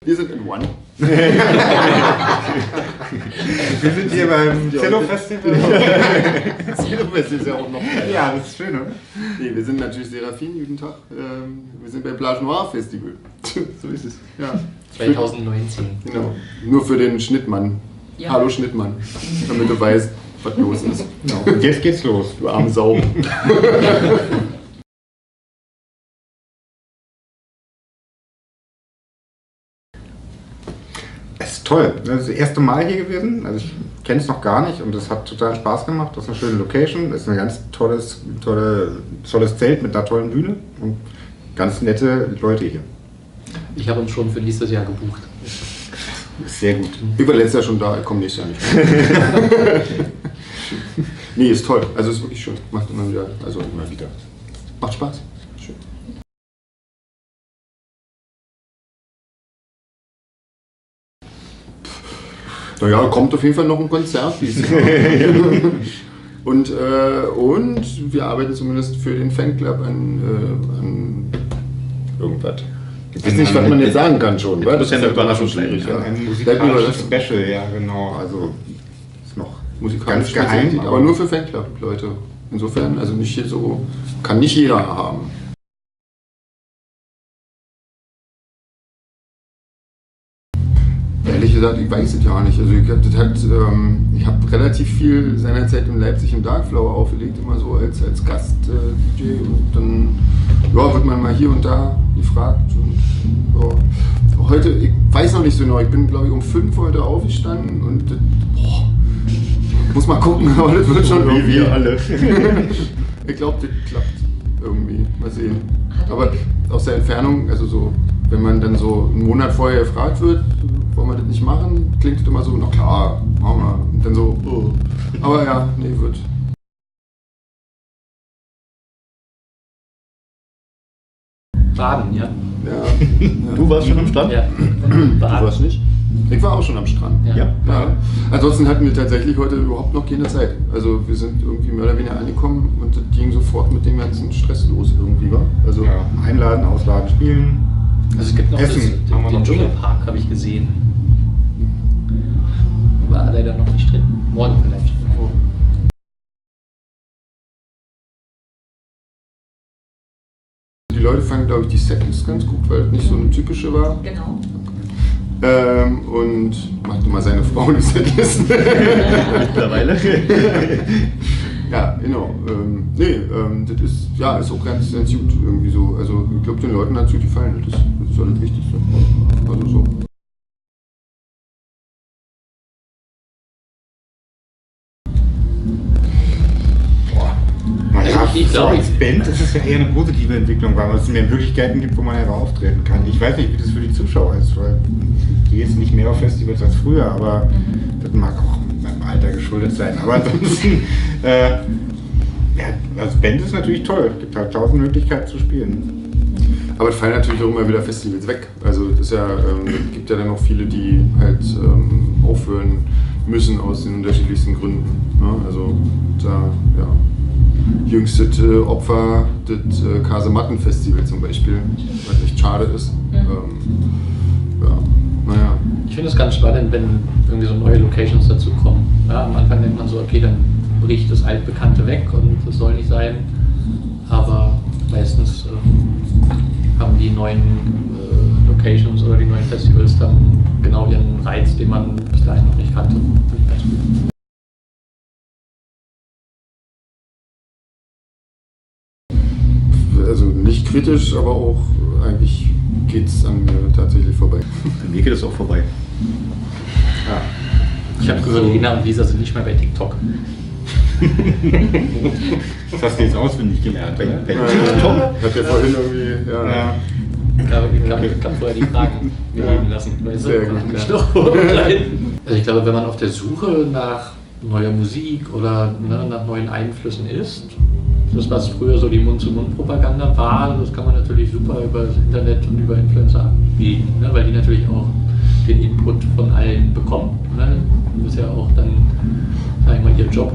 Wir sind in One. Wir sind hier beim Cello-Festival. Cello-Festival ist ja auch noch. Ja, das ist schön, oder? Nee, wir sind natürlich Seraphin, jeden Tag. Wir sind beim Plage Noir Festival. So ist es. Ja. 2019. Genau. Nur für den Schnittmann. Ja. Hallo Schnittmann. Damit du weißt, was los ist. Genau. Und jetzt geht's los. Du arme Sau. Es ist toll. Das ist das erste Mal hier gewesen. Also ich kenne es noch gar nicht und es hat total Spaß gemacht. Das ist eine schöne Location. Das ist ein ganz tolles Zelt mit einer tollen Bühne und ganz nette Leute hier. Ich habe uns schon für nächstes Jahr gebucht. Sehr gut. Ich war letztes Jahr schon da, ich komme nächstes Jahr nicht. Nee, ist toll. Also ist wirklich schön. Macht immer wieder. Also immer wieder. Macht Spaß. Schön. Naja, kommt auf jeden Fall noch ein Konzert dieses Jahr. Und wir arbeiten zumindest für den Fanclub an irgendwas. Ich weiß nicht, was man jetzt sagen kann schon. Das ist ja eine Überraschung. Ein musikalisches Special, ja genau. Also ist noch musikalisch ganz geheim, aber nur für Fanclub-Leute. Insofern, also nicht hier so, kann nicht jeder haben. Ehrlich gesagt, ich weiß es ja nicht. Also ich habe relativ viel seinerzeit in Leipzig im Darkflower aufgelegt, immer so als Gast-DJ und dann wird man mal hier und da gefragt. Und, ja. Heute, ich weiß noch nicht so genau, ich bin glaube ich um 5 heute aufgestanden und muss mal gucken, aber das wird schon irgendwie. Wir alle. Ich glaube, das klappt irgendwie. Mal sehen. Aber aus der Entfernung, also so, wenn man dann so einen Monat vorher gefragt wird, wollen wir das nicht machen, klingt das immer so, na klar, machen wir. Und dann so, oh. Aber ja, nee, wird. Baden, ja. Ja. Du warst schon am Strand? Ja. Du warst nicht? Ich war auch schon am Strand. Ja. Ja. Ansonsten hatten wir tatsächlich heute überhaupt noch keine Zeit. Also wir sind irgendwie mehr oder weniger angekommen und das ging sofort mit dem ganzen Stress los irgendwie, war. Also ja, einladen, ausladen, spielen. Also es gibt noch Essen. den Dschungelpark, habe ich gesehen. War leider noch nicht drin. Morgen vielleicht. Die Leute fanden, glaube ich, die Setlist ganz gut, weil es nicht so eine typische war. Genau. Und machte mal seine Frau die Setlist. Mittlerweile. Ja, genau. Das ist, ja, ist auch ganz gut irgendwie so. Also ich glaube, den Leuten hat es gut gefallen. Das ist alles Wichtigste. Also so. So als Band ist es ja eher eine positive Entwicklung, weil es mehr Möglichkeiten gibt, wo man einfach auftreten kann. Ich weiß nicht, wie das für die Zuschauer ist, weil ich gehe jetzt nicht mehr auf Festivals als früher, aber das mag auch meinem Alter geschuldet sein. Aber ansonsten, als Band ist es natürlich toll. Es gibt halt 1000 Möglichkeiten zu spielen. Aber es fallen natürlich auch immer wieder Festivals weg. Also es ist ja, gibt ja dann noch viele, die halt aufhören müssen aus den unterschiedlichsten Gründen. Ne? Also da, ja. Jüngstes Opfer des Kasematten-Festival zum Beispiel, was echt schade ist. Ja, naja. Ich finde es ganz spannend, wenn irgendwie so neue Locations dazu kommen. Ja, am Anfang denkt man so, okay, dann bricht das Altbekannte weg und das soll nicht sein. Aber meistens haben die neuen Locations oder die neuen Festivals dann genau ihren Reiz, den man bis dahin noch nicht kannte. Also nicht kritisch, aber auch eigentlich geht es an mir tatsächlich vorbei. An mir geht es auch vorbei. Ja. Ich habe gehört, Lena und Lisa sind nicht mehr bei TikTok. Das hast du jetzt auswendig gelernt, oder? Ich hab ja vorhin irgendwie, ja. Ich kann vorher die Fragen leben lassen. Sehr gut, Also ich glaube, wenn man auf der Suche nach neuer Musik oder nach neuen Einflüssen ist, das, was früher so die Mund-zu-Mund-Propaganda war, das kann man natürlich super über das Internet und über Influencer abgeben, ne? Weil die natürlich auch den Input von allen bekommen. Ne? Das ist ja auch dann, sag ich mal, ihr Job.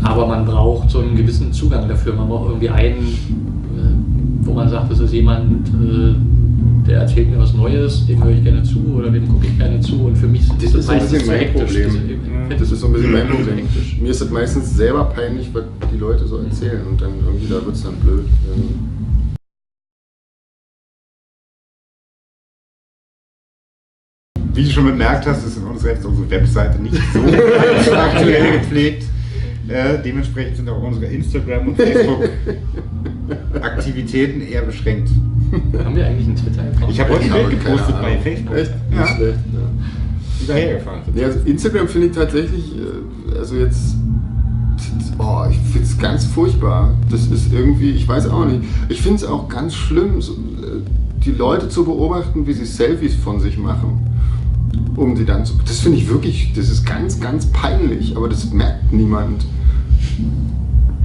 Aber man braucht so einen gewissen Zugang dafür. Man braucht irgendwie einen, wo man sagt, das ist jemand, der erzählt mir was Neues, dem höre ich gerne zu oder dem gucke ich gerne zu und für mich Das ist so ein bisschen mein hektisch, Problem. diese- Das ist so ein bisschen mein Problem. Mir ist das meistens selber peinlich, was die Leute so erzählen und dann irgendwie da wird es dann blöd. Wie du schon bemerkt hast, ist unsere Webseite nicht so aktuell gepflegt. Dementsprechend sind auch unsere Instagram- und Facebook-Aktivitäten eher beschränkt. Haben wir eigentlich einen Twitter-Account? Ich habe heute ein Aber Bild keine gepostet bei Ahnung. Facebook. Echt? Ja. Nicht schlecht. Ja. Die dahergefahren sind. Ja, also Instagram finde ich tatsächlich, also jetzt, ich finde es ganz furchtbar. Das ist irgendwie, ich weiß auch nicht, ich finde es auch ganz schlimm, so, die Leute zu beobachten, wie sie Selfies von sich machen. Um sie dann zu. Das finde ich wirklich, das ist ganz, ganz peinlich, aber das merkt niemand.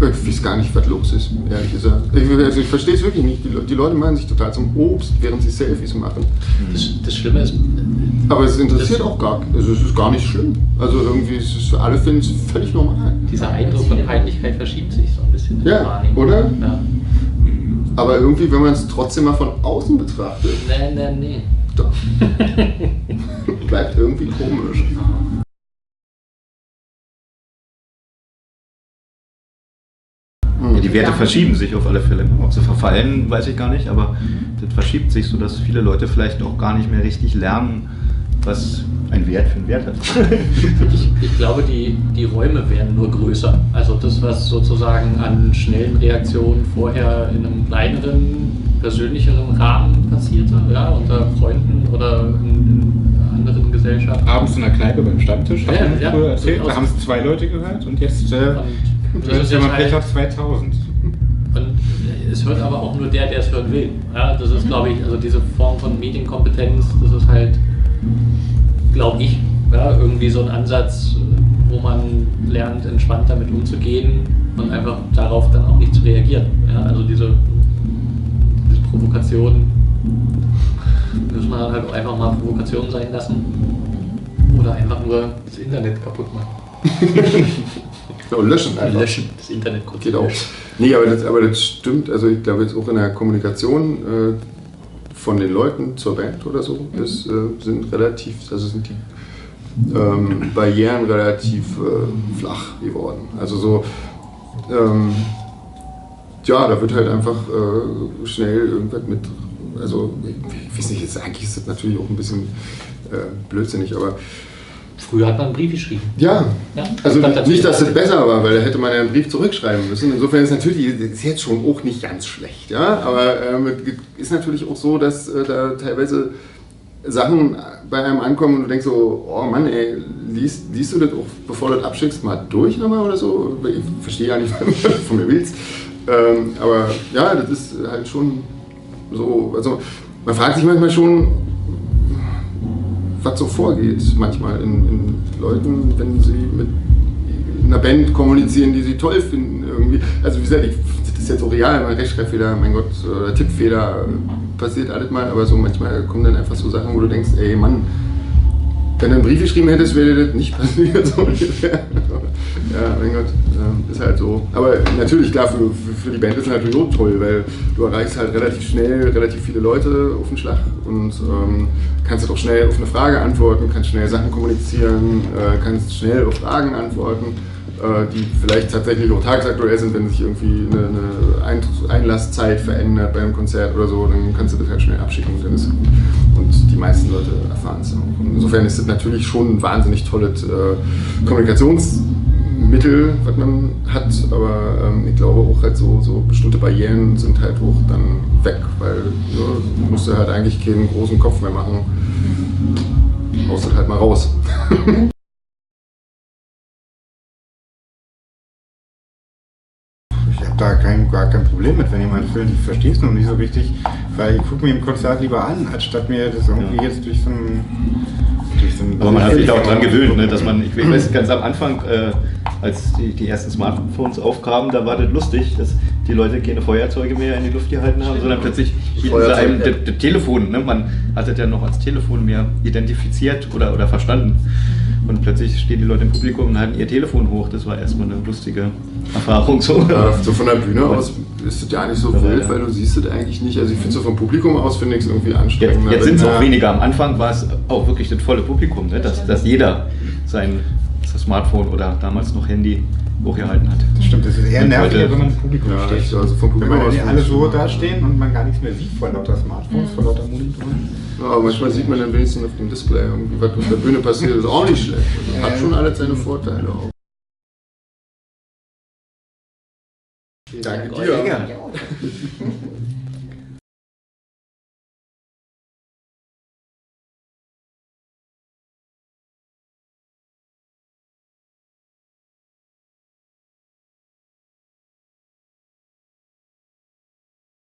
Ich weiß gar nicht, was los ist, ehrlich gesagt. Ich verstehe es wirklich nicht. Die Leute machen sich total zum Obst, während sie Selfies machen. Das Schlimme ist, Aber es interessiert auch gar nicht. Also es ist gar nicht schlimm. Also irgendwie, alle finden es völlig normal. dieser Eindruck von Peinlichkeit verschiebt sich so ein bisschen in der Ja, Wahrnehmung. oder? Ja. Aber irgendwie, wenn man es trotzdem mal von außen betrachtet, Nee. doch. Bleibt irgendwie komisch. Ja, die Werte verschieben sich auf alle Fälle. Ob sie verfallen, weiß ich gar nicht, aber das verschiebt sich, sodass viele Leute vielleicht auch gar nicht mehr richtig lernen, was ein Wert für einen Wert hat. Ich glaube, die Räume werden nur größer. Also das, was sozusagen an schnellen Reaktionen vorher in einem kleineren, persönlicheren Rahmen passierte, ja, unter Freunden oder in anderen Gesellschaften. Abends in der Kneipe beim Stammtisch, Ja, haben wir ja. früher erzählt, da haben es 2 Leute gehört und jetzt Und das ist wenn man jetzt Pech halt, hat, 2000. und es hört aber auch nur der es hören will. Ja, das ist, glaube ich, also diese Form von Medienkompetenz, das ist halt, glaube ich, ja, irgendwie so ein Ansatz, wo man lernt, entspannt damit umzugehen und einfach darauf dann auch nicht zu reagieren. Ja, also diese Provokation muss man dann halt auch einfach mal Provokation sein lassen oder einfach nur das Internet kaputt machen. Ja, löschen einfach. Löschen, das Internet kurz Geht auch. löschen. Nee, aber das stimmt. Also ich glaube jetzt auch in der Kommunikation von den Leuten zur Band oder so, das sind die Barrieren relativ flach geworden. Also so, da wird halt einfach schnell irgendwas mit, also ich weiß nicht, jetzt eigentlich ist das natürlich auch ein bisschen blödsinnig, aber Früher hat man einen Brief geschrieben. ja, Ja, also stand dazu. nicht, dass es besser war, weil da hätte man ja einen Brief zurückschreiben müssen. Insofern ist natürlich, ist jetzt schon auch nicht ganz schlecht, ja, aber ist natürlich auch so, dass da teilweise Sachen bei einem ankommen und du denkst so, oh Mann, ey, liest du das auch, bevor du das abschickst, mal durch nochmal oder so? Ich verstehe ja nicht, was du von mir willst. Aber ja, das ist halt schon so, also man fragt sich manchmal schon, was so vorgeht, manchmal in Leuten, wenn sie mit einer Band kommunizieren, die sie toll finden irgendwie. Also wie gesagt, das ist jetzt auch real, mein Rechtschreibfehler, mein Gott, Tippfehler, passiert alles mal, aber so manchmal kommen dann einfach so Sachen, wo du denkst, ey Mann, wenn du einen Brief geschrieben hättest, wäre das nicht passiert, so ungefähr. Ja, mein Gott, ist halt so. Aber natürlich, klar, für die Band ist es natürlich auch toll, weil du erreichst halt relativ schnell relativ viele Leute auf den Schlag und kannst halt auch schnell auf eine Frage antworten, kannst schnell Sachen kommunizieren, kannst schnell auf Fragen antworten, die vielleicht tatsächlich auch tagesaktuell sind, wenn sich irgendwie eine Einlasszeit verändert bei einem Konzert oder so, dann kannst du das halt schnell abschicken und die meisten Leute erfahren es auch. Und insofern ist das natürlich schon ein wahnsinnig tolles Kommunikationsmittel, was man hat, aber ich glaube auch halt so bestimmte Barrieren sind halt auch dann weg, weil du musst halt eigentlich keinen großen Kopf mehr machen, haust das halt mal raus. Ich habe da gar kein Problem mit, wenn jemand Film nicht verstehst noch nicht so richtig, weil ich gucke mir im Konzert lieber an, anstatt mir das irgendwie jetzt durch so ein Aber man hat sich auch daran gewöhnt, ne, dass man, ich weiß, ganz am Anfang, als die ersten Smartphones aufkamen, da war das lustig, dass die Leute keine Feuerzeuge mehr in die Luft gehalten haben, sondern plötzlich hielten sie einem das Telefon, ne, man hat das ja noch als Telefon mehr identifiziert oder verstanden. und plötzlich stehen die Leute im Publikum und halten ihr Telefon hoch. Das war erstmal eine lustige Erfahrung. So, so von der Bühne aus ist es ja nicht so wild, weil du siehst es eigentlich nicht. Also ich finde so vom Publikum aus finde ich es irgendwie anstrengend. Jetzt sind es auch weniger. Am Anfang war es auch wirklich das volle Publikum, ne? Dass jeder sein Smartphone oder damals noch Handy hochgehalten hat. Das stimmt, das ist eher nerviger, wenn man im Publikum steht. Also vom Publikum wenn aus alle so da stehen und man gar nichts mehr sieht vor lauter Smartphones, vor lauter Monitoren. Ja, aber manchmal sieht man dann wenigstens auf dem Display irgendwie, was auf der Bühne passiert, ist auch nicht schlecht. Also hat schon alles seine Vorteile auch. Danke dir.